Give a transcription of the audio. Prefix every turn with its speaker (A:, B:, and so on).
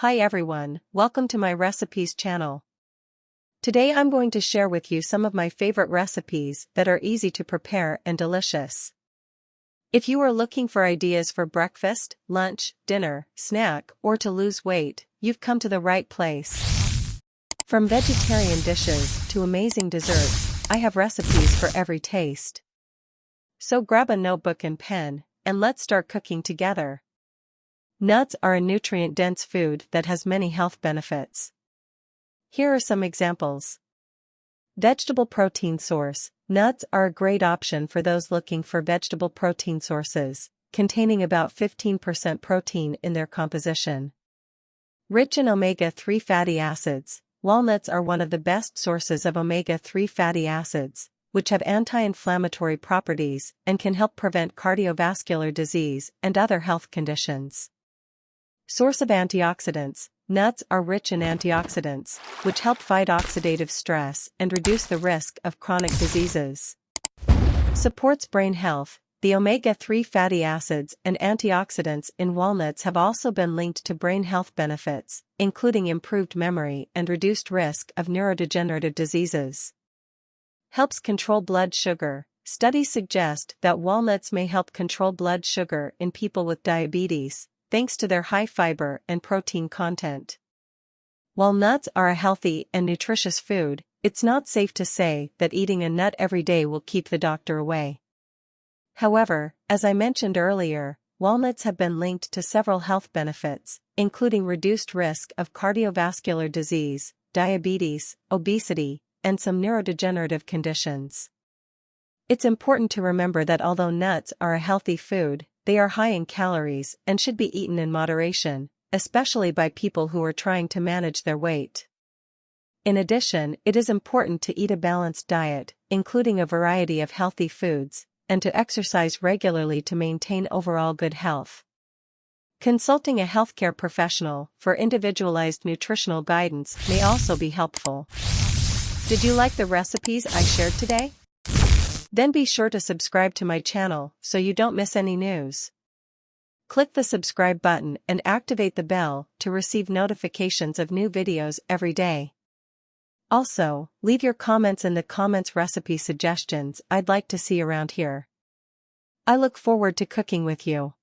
A: Hi everyone, welcome to my recipes channel. Today I'm going to share with you some of my favorite recipes that are easy to prepare and delicious. If you are looking for ideas for breakfast, lunch, dinner, snack, or to lose weight, you've come to the right place. From vegetarian dishes to amazing desserts, I have recipes for every taste. So grab a notebook and pen, and let's start cooking together. Nuts are a nutrient-dense food that has many health benefits. Here are some examples. Vegetable protein source. Nuts are a great option for those looking for vegetable protein sources, containing about 15% protein in their composition. Rich in omega-3 fatty acids, walnuts are one of the best sources of omega-3 fatty acids, which have anti-inflammatory properties and can help prevent cardiovascular disease and other health conditions. Source of antioxidants. Nuts are rich in antioxidants, which help fight oxidative stress and reduce the risk of chronic diseases. Supports brain health. The omega-3 fatty acids and antioxidants in walnuts have also been linked to brain health benefits, including improved memory and reduced risk of neurodegenerative diseases. Helps control blood sugar. Studies suggest that walnuts may help control blood sugar in people with diabetes, thanks to their high fiber and protein content. While nuts are a healthy and nutritious food, it's not safe to say that eating a nut every day will keep the doctor away. However, as I mentioned earlier, walnuts have been linked to several health benefits, including reduced risk of cardiovascular disease, diabetes, obesity, and some neurodegenerative conditions. It's important to remember that although nuts are a healthy food, they are high in calories and should be eaten in moderation, especially by people who are trying to manage their weight. In addition, it is important to eat a balanced diet, including a variety of healthy foods, and to exercise regularly to maintain overall good health. Consulting a healthcare professional for individualized nutritional guidance may also be helpful. Did you like the recipes I shared today? Then be sure to subscribe to my channel so you don't miss any news. Click the subscribe button and activate the bell to receive notifications of new videos every day. Also, leave your comments in the comments recipe suggestions I'd like to see around here. I look forward to cooking with you.